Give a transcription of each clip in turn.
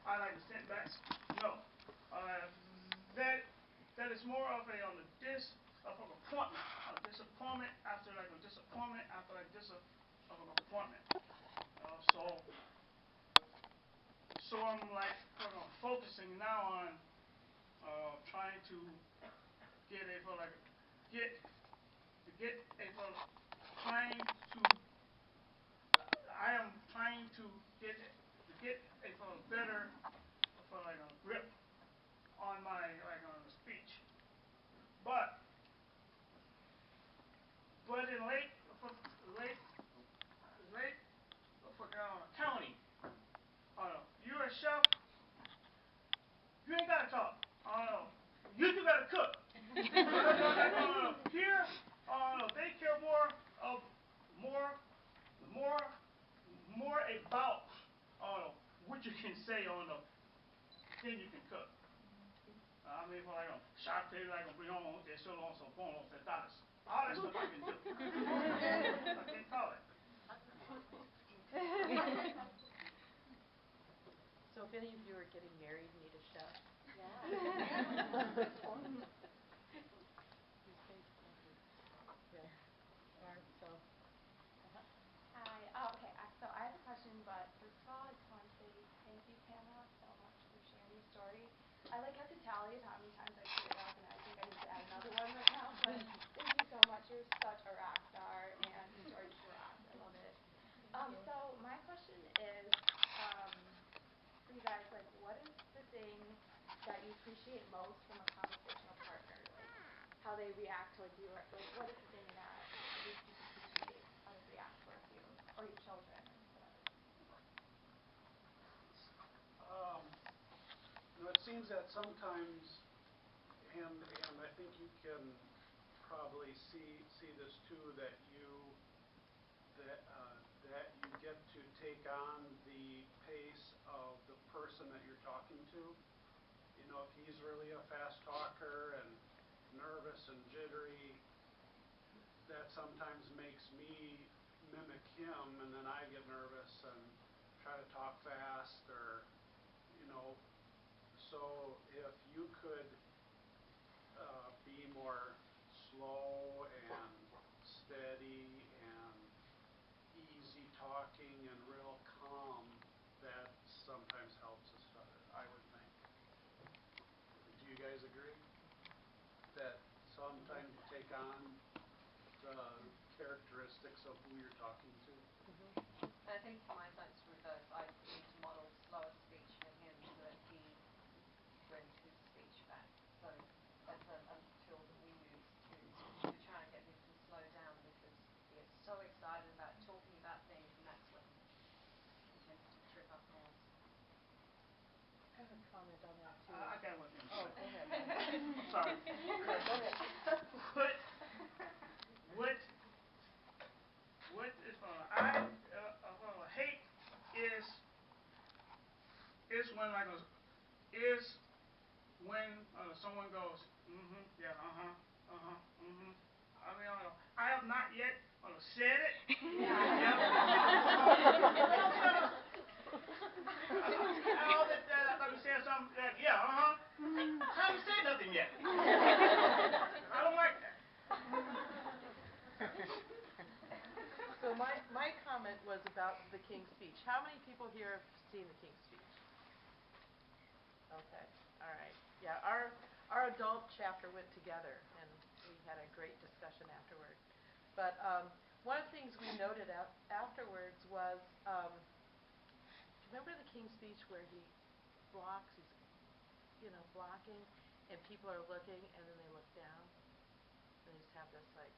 I like to sit back. No, that that is more of a of an appointment, a disappointment after like a disappointment after like of an appointment. So I'm like focusing now on trying to get a for like get to get a for trying to I am trying to get a for better for like a grip on my like on the speech, but in late late for county, you're a chef. You ain't gotta talk. You two gotta cook. Here, they care of more, more, more about what you can say than you can cook. I mean, for like sharte, like brion, they still on some bonos, that dollars. All that stuff I can do. I can't call it. So if any of you are getting married, need a chef. Yeah. Hi. Okay. So I have a question, but first of all, I just want to say thank you, Pamela, so much for sharing your story. I kept a tally of how many times I screwed up, and I think I need to add another one right now. But thank you so much. You're such a rock star, and your story just rocks. I love it. So my question is, for you guys, like, what is the thing that you appreciate most from a conversational partner? Like, how they react towards you, or like, what is the thing that you appreciate how they react towards you, or your children, or whatever? It seems that sometimes, and I think you can probably see this too, that you get to take on the pace of the person that you're talking to. You know, if he's really a fast talker and nervous and jittery, that sometimes makes me mimic him, and then I get nervous and try to talk fast, or, you know. So if you could be more slow and steady and easy talking and real calm, that sometimes helps us better, I would think. Do you guys agree? That sometimes you take on the characteristics of who you're talking to? And I think for my side it's reverse. I need to model slower speech for him so that he brings his speech back. So that's a tool that we use to try and get him to slow down, because he gets so excited about talking about things, and that's when he tends to trip up more. I have a comment on that too. I got one thing. Oh, go ahead. I'm sorry. Go ahead. What is I hate is when like when someone goes, yeah, I mean, I have not yet said it. Let me say something. Yeah, I haven't said nothing yet. I don't like that. So my comment was about the King's Speech. How many people here have seen the King's Speech? Okay, all right. Yeah, our adult chapter went together, and we had a great discussion afterward. But one of the things we noted afterwards was, remember the King's Speech where he blocks, he's blocking, and people are looking, and then they look down, and they just have this like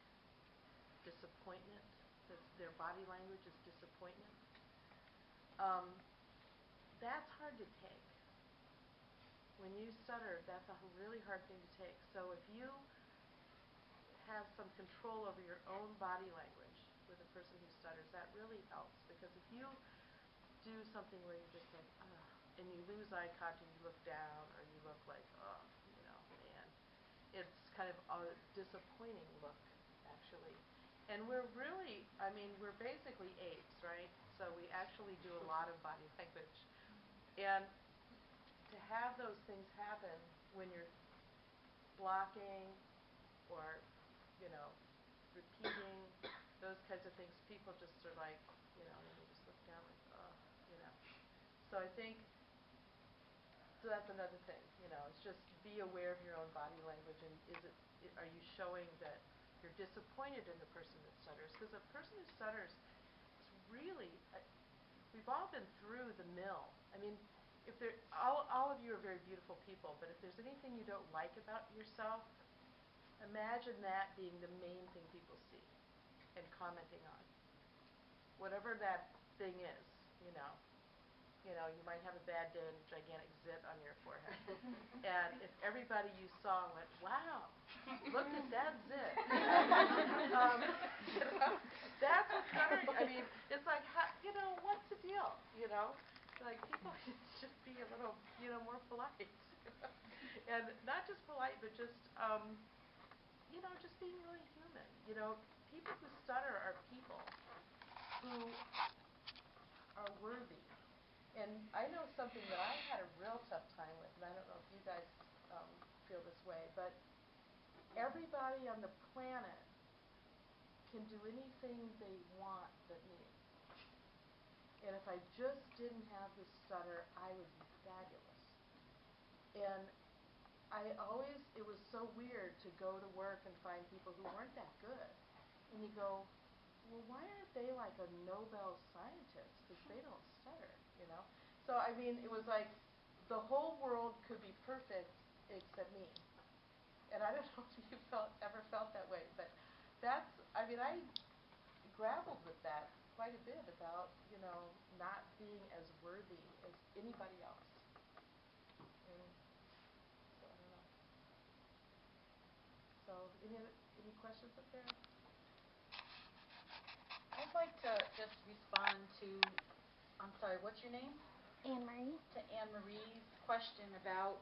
disappointment. Their body language is disappointment. That's hard to take. When you stutter, that's a really hard thing to take. So if you have some control over your own body language with a person who stutters, that really helps. Because if you do something where you're just like, and you lose eye contact, you look down, or you look like, and it's kind of a disappointing look, actually. And we're basically apes, right? So we actually do a lot of body language. And to have those things happen when you're blocking or, repeating, those kinds of things, people just are like, and they just look down like, oh, So I think, so that's another thing, it's just be aware of your own body language, and are you showing that you're disappointed in the person that stutters? Because a person who stutters is really, we've all been through the mill. I mean, if all of you are very beautiful people, but if there's anything you don't like about yourself, imagine that being the main thing people see and commenting on. Whatever that thing is, you might have a bad day and a gigantic zit on your forehead. And if everybody you saw went, wow, look at that zit. That's what stuttering, it's like, what's the deal, Like, people should be a little, more polite. And not just polite, but just, just being really human. People who stutter are people who are worthy. And I know something that I had a real tough time with, and I don't know if you guys feel this way, but everybody on the planet can do anything they want but me. And if I just didn't have this stutter, I would be fabulous. And it was so weird to go to work and find people who weren't that good. And you go, well, why aren't they like a Nobel scientist? Because they don't stutter, So, it was like the whole world could be perfect except me. And I don't know if you ever felt that way, but I grappled with that quite a bit about, not being as worthy as anybody else. And so, I don't know. So, any questions up there? I'd like to just respond to, I'm sorry, what's your name? Anne-Marie. To Anne-Marie's question about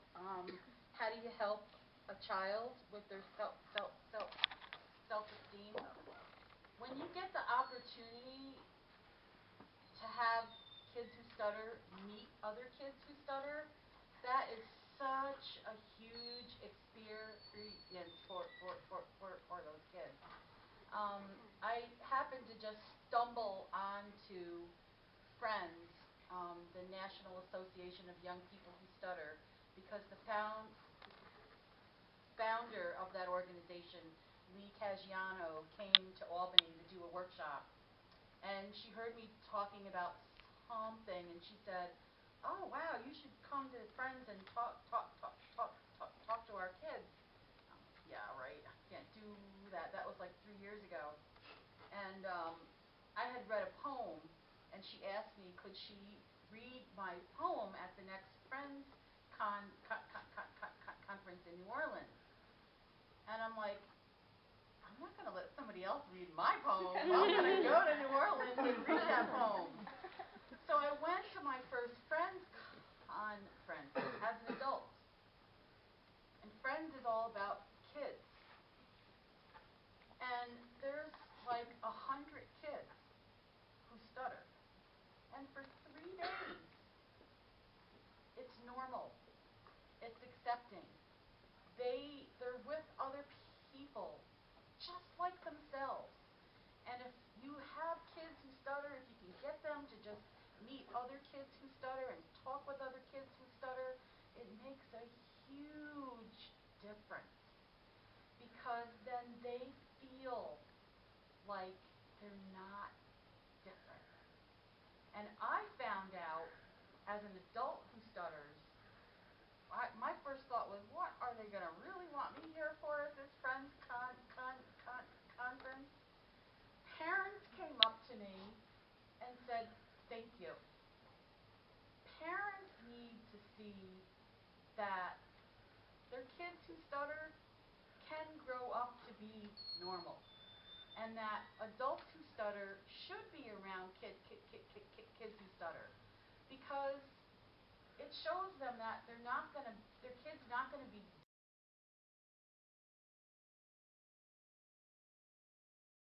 how do you help a child with their self-esteem. When you get the opportunity to have kids who stutter meet other kids who stutter, that is such a huge experience for those kids. I happened to just stumble onto Friends, the National Association of Young People Who Stutter, because the founder of that organization, Lee Caggiano, came to Albany to do a workshop. And she heard me talking about something, and she said, oh, wow, you should come to Friends and talk to our kids. Yeah, right, I can't do that. That was like 3 years ago. And I had read a poem, and she asked me, could she read my poem at the next Friends conference in New Orleans? And I'm like, I'm not going to let somebody else read my poem. I'm going to go to New Orleans and read that poem. So I went to my first Friends conference as an adult. And Friends is all about kids. And there's like 100 kids who stutter. And for 3 days, it's normal. It's accepting. They're with other people, just like themselves. And if you have kids who stutter, if you can get them to just meet other kids who stutter and talk with other kids who stutter, it makes a huge difference. Because then they feel like they're not different. And I found out, as an adult who stutters, my first thought was, what are they going to really want me here for at this Friends conference? Parents came up to me and said, thank you. Parents need to see that their kids who stutter can grow up to be normal, and that adults who stutter should be around kids who stutter, because it shows them that their kid's not going to be